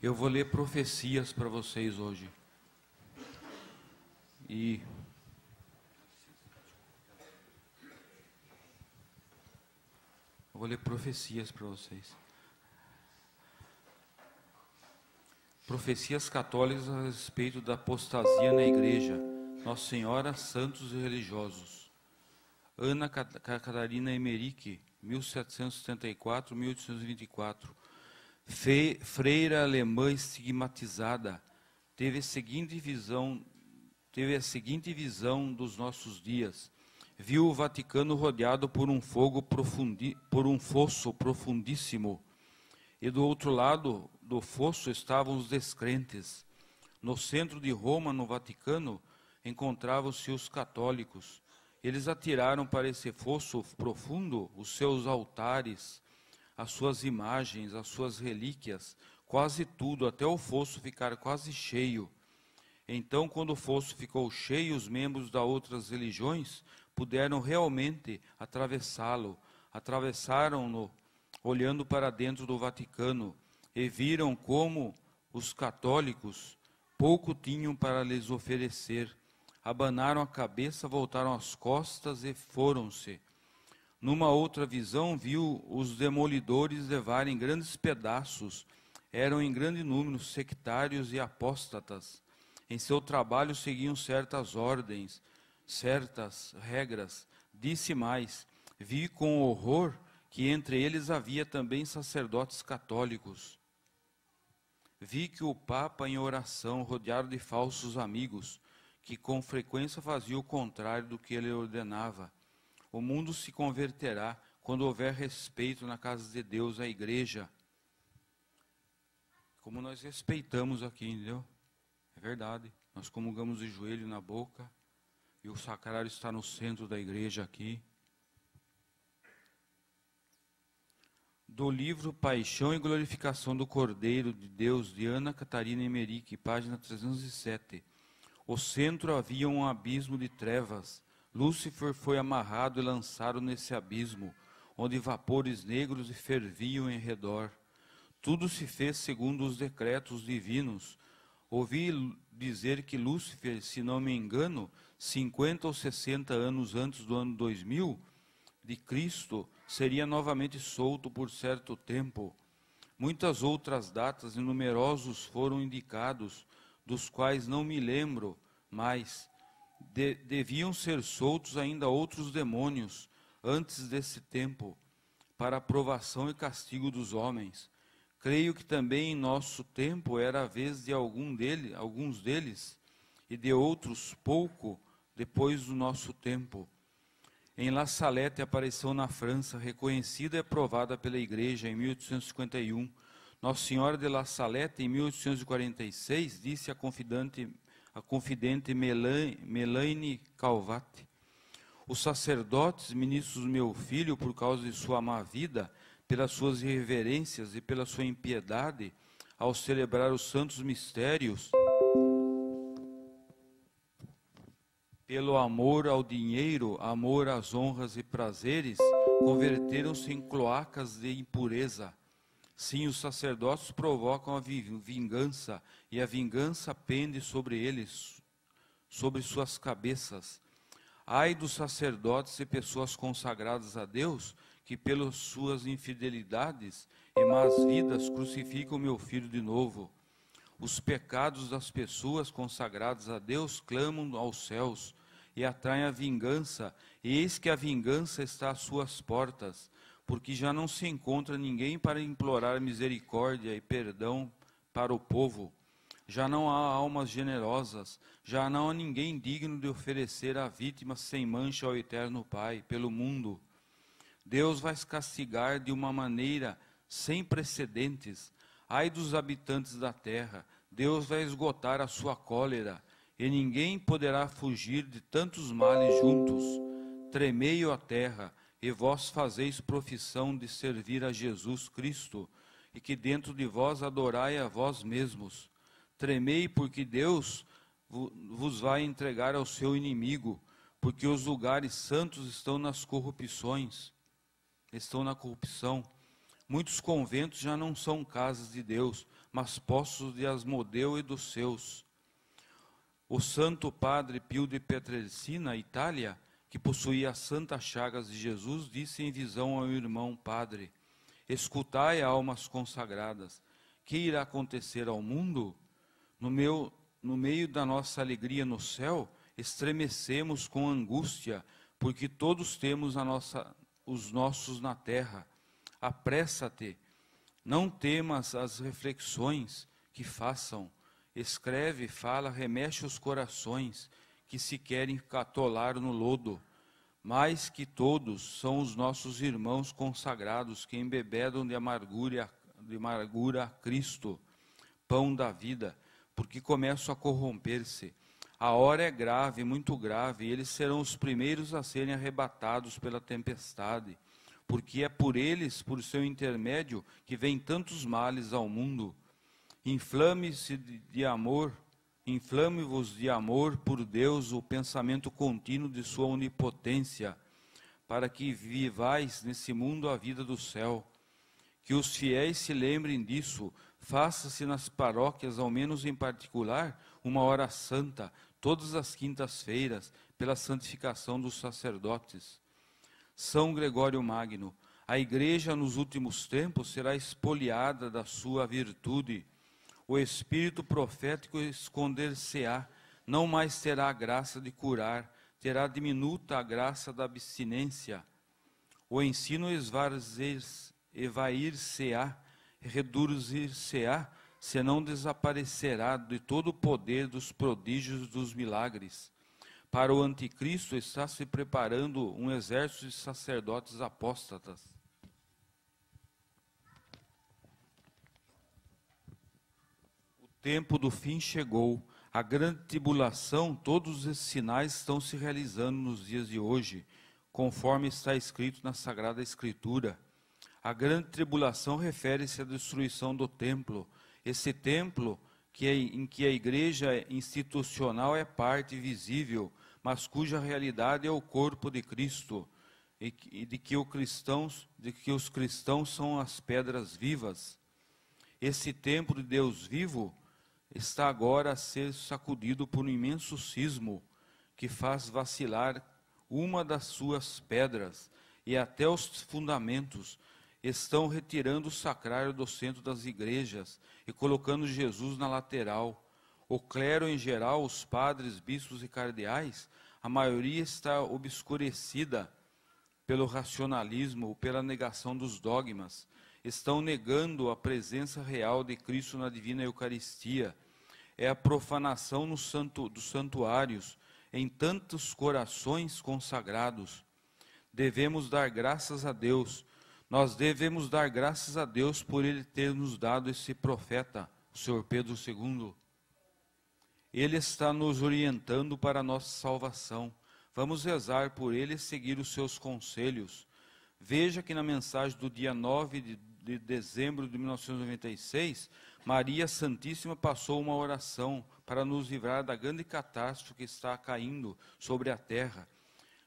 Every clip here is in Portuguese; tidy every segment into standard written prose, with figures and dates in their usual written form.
Eu vou ler profecias para vocês hoje. E eu vou ler profecias para vocês. Profecias católicas a respeito da apostasia na igreja. Nossa Senhora, santos e religiosos. Ana Catarina Emmerich, 1774-1824. Freira alemã estigmatizada, teve a seguinte visão dos nossos dias. Viu o Vaticano rodeado por um fosso profundíssimo, e do outro lado do fosso estavam os descrentes. No centro de Roma, no Vaticano, encontravam-se os católicos. Eles atiraram para esse fosso profundo os seus altares, as suas imagens, as suas relíquias, quase tudo, até o fosso ficar quase cheio. Então, quando o fosso ficou cheio, os membros das outras religiões puderam realmente atravessá-lo. Atravessaram-no, olhando para dentro do Vaticano, e viram como os católicos pouco tinham para lhes oferecer. Abanaram a cabeça, voltaram as costas e foram-se. Numa outra visão, viu os demolidores levarem grandes pedaços. Eram em grande número sectários e apóstatas. Em seu trabalho seguiam certas ordens, certas regras. Disse mais: vi com horror que entre eles havia também sacerdotes católicos. Vi que o Papa, em oração, rodeado de falsos amigos, que com frequência fazia o contrário do que ele ordenava. O mundo se converterá quando houver respeito na casa de Deus, a igreja. Como nós respeitamos aqui, entendeu? É verdade. Nós comungamos de joelho na boca, e o sacrário está no centro da igreja aqui. Do livro Paixão e Glorificação do Cordeiro de Deus, de Ana Catarina Emmerich, página 307. O centro havia um abismo de trevas. Lúcifer foi amarrado e lançado nesse abismo, onde vapores negros ferviam em redor. Tudo se fez segundo os decretos divinos. Ouvi dizer que Lúcifer, se não me engano, 50 ou 60 anos antes do ano 2000 de Cristo, seria novamente solto por certo tempo. Muitas outras datas e numerosos foram indicados, dos quais não me lembro mais. Deviam ser soltos ainda outros demônios antes desse tempo, para a provação e castigo dos homens. Creio que também em nosso tempo era a vez de alguns deles, e de outros pouco depois do nosso tempo. Em La Salette apareceu na França, reconhecida e aprovada pela Igreja em 1851. Nossa Senhora de La Salette, em 1846, disse a confidente Melaine Calvat: os sacerdotes, ministros do meu filho, por causa de sua má vida, pelas suas irreverências e pela sua impiedade, ao celebrar os santos mistérios, pelo amor ao dinheiro, amor às honras e prazeres, converteram-se em cloacas de impureza. Sim, os sacerdotes provocam a vingança, e a vingança pende sobre eles, sobre suas cabeças. Ai dos sacerdotes e pessoas consagradas a Deus, que pelas suas infidelidades e más vidas crucificam meu filho de novo. Os pecados das pessoas consagradas a Deus clamam aos céus e atraem a vingança, e eis que a vingança está às suas portas, porque já não se encontra ninguém para implorar misericórdia e perdão para o povo. Já não há almas generosas, já não há ninguém digno de oferecer a vítima sem mancha ao Eterno Pai, pelo mundo. Deus vai castigar de uma maneira sem precedentes. Ai dos habitantes da terra, Deus vai esgotar a sua cólera, e ninguém poderá fugir de tantos males juntos. Tremei, ó terra, e vós fazeis profissão de servir a Jesus Cristo, e que dentro de vós adorai a vós mesmos. Tremei, porque Deus vos vai entregar ao seu inimigo, porque os lugares santos estão nas corrupções, estão na corrupção. Muitos conventos já não são casas de Deus, mas postos de Asmodeu e dos seus. O santo padre Pio de Pietrelcina, Itália, que possuía as santas chagas de Jesus, disse em visão ao irmão padre: escutai, almas consagradas, que irá acontecer ao mundo? No meio da nossa alegria no céu, estremecemos com angústia, porque todos temos os nossos na terra. Apressa-te, não temas as reflexões que façam. Escreve, fala, remexe os corações que se querem atolar no lodo. Mais que todos são os nossos irmãos consagrados que embebedam de amargura a Cristo, pão da vida, porque começam a corromper-se. A hora é grave, muito grave, e eles serão os primeiros a serem arrebatados pela tempestade, porque é por eles, por seu intermédio, que vêm tantos males ao mundo. Inflame-se de amor, inflame-vos de amor por Deus o pensamento contínuo de sua onipotência, para que vivais nesse mundo a vida do céu. Que os fiéis se lembrem disso, faça-se nas paróquias, ao menos em particular, uma hora santa, todas as quintas-feiras, pela santificação dos sacerdotes. São Gregório Magno, a Igreja nos últimos tempos será espoliada da sua virtude. O espírito profético esconder-se-á, não mais terá a graça de curar, terá diminuta a graça da abstinência. O ensino esvair-se-á, reduzir-se-á, senão desaparecerá de todo o poder dos prodígios dos milagres. Para o anticristo está se preparando um exército de sacerdotes apóstatas. O tempo do fim chegou. A grande tribulação, todos esses sinais estão se realizando nos dias de hoje, conforme está escrito na Sagrada Escritura. A grande tribulação refere-se à destruição do templo. Esse templo em que a igreja institucional é parte visível, mas cuja realidade é o corpo de Cristo, e de que os cristãos são as pedras vivas. Esse templo de Deus vivo está agora a ser sacudido por um imenso sismo que faz vacilar uma das suas pedras, e até os fundamentos estão retirando o sacrário do centro das igrejas e colocando Jesus na lateral. O clero em geral, os padres, bispos e cardeais, a maioria está obscurecida pelo racionalismo, pela negação dos dogmas. Estão negando a presença real de Cristo na divina Eucaristia. É a profanação dos santuários em tantos corações consagrados. Devemos dar graças a Deus. Nós devemos dar graças a Deus por Ele ter nos dado esse profeta, o Senhor Pedro II. Ele está nos orientando para a nossa salvação. Vamos rezar por ele e seguir os seus conselhos. Veja que na mensagem do dia 9 de dezembro de 1996, Maria Santíssima passou uma oração para nos livrar da grande catástrofe que está caindo sobre a terra.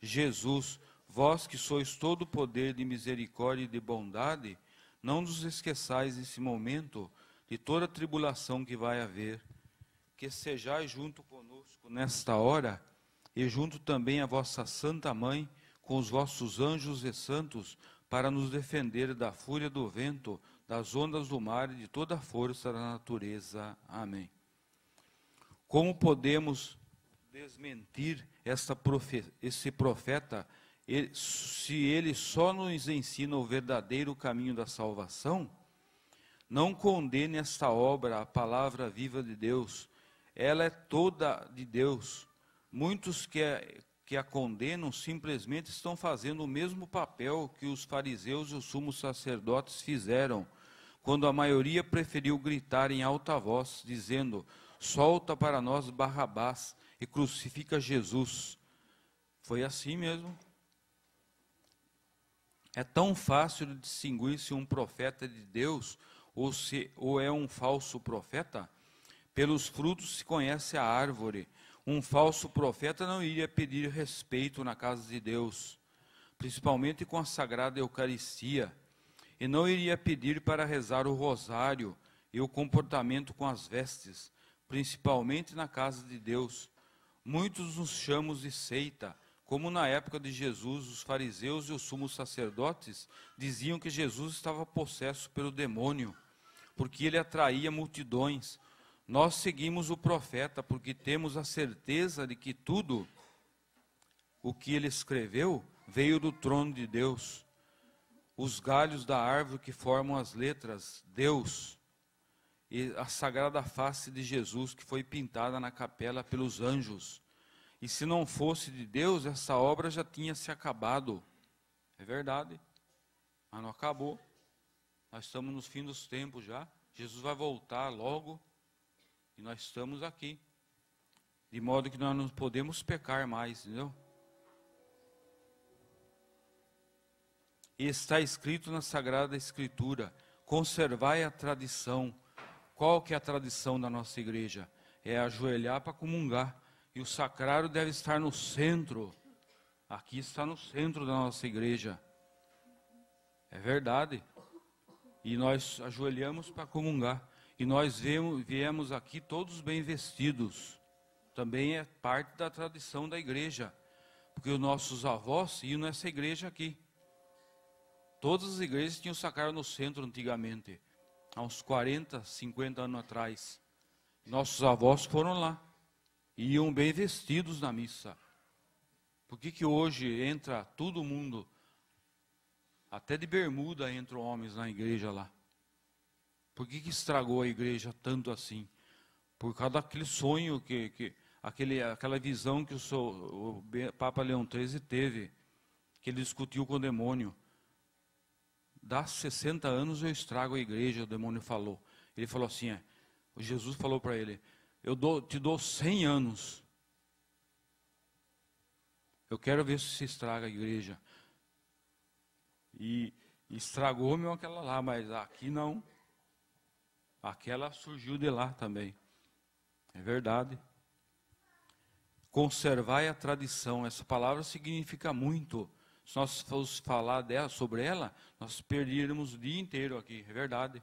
Jesus, vós que sois todo o poder de misericórdia e de bondade, não nos esqueçais nesse momento de toda a tribulação que vai haver. Que sejais junto conosco nesta hora, e junto também a vossa Santa Mãe, com os vossos anjos e santos, para nos defender da fúria do vento, das ondas do mar e de toda a força da natureza. Amém. Como podemos desmentir esse profeta, se ele só nos ensina o verdadeiro caminho da salvação? Não condene esta obra, a palavra viva de Deus. Ela é toda de Deus. Muitos que a condenam simplesmente estão fazendo o mesmo papel que os fariseus e os sumos sacerdotes fizeram, quando a maioria preferiu gritar em alta voz, dizendo: solta para nós Barrabás e crucifica Jesus. Foi assim mesmo. É tão fácil de distinguir se um profeta é de Deus ou é um falso profeta. Pelos frutos se conhece a árvore. Um falso profeta não iria pedir respeito na casa de Deus, principalmente com a Sagrada Eucaristia, e não iria pedir para rezar o rosário, e o comportamento com as vestes, principalmente na casa de Deus. Muitos nos chamam de seita, como na época de Jesus, os fariseus e os sumos sacerdotes diziam que Jesus estava possesso pelo demônio, porque ele atraía multidões. Nós seguimos o profeta, porque temos a certeza de que tudo o que ele escreveu veio do trono de Deus. Os galhos da árvore que formam as letras, Deus, e a sagrada face de Jesus, que foi pintada na capela pelos anjos. E se não fosse de Deus, essa obra já tinha se acabado. É verdade, mas não acabou. Nós estamos no fim dos tempos já. Jesus vai voltar logo e nós estamos aqui. De modo que nós não podemos pecar mais, entendeu? E está escrito na Sagrada Escritura: conservai a tradição. Qual que é a tradição da nossa igreja? É ajoelhar para comungar. E o sacrário deve estar no centro. Aqui está no centro da nossa igreja. É verdade. E nós ajoelhamos para comungar. E nós viemos aqui todos bem vestidos. Também é parte da tradição da igreja. Porque os nossos avós iam nessa igreja aqui. Todas as igrejas tinham sacrário no centro antigamente. Há uns 40, 50 anos atrás. Nossos avós foram lá. E iam bem vestidos na missa. Por que hoje entra todo mundo, até de bermuda entram homens na igreja lá? Por que estragou a igreja tanto assim? Por causa daquele sonho, aquela visão que o Papa Leão XIII teve, que ele discutiu com o demônio. Dá 60 anos eu estrago a igreja, o demônio falou. Ele falou assim, Jesus falou para ele: te dou 100 anos. Eu quero ver se se estraga a igreja. E estragou-me aquela lá, mas aqui não. Aquela surgiu de lá também. É verdade. Conservai a tradição. Essa palavra significa muito. Se nós fosse falar sobre ela, nós perderíamos o dia inteiro aqui. É verdade.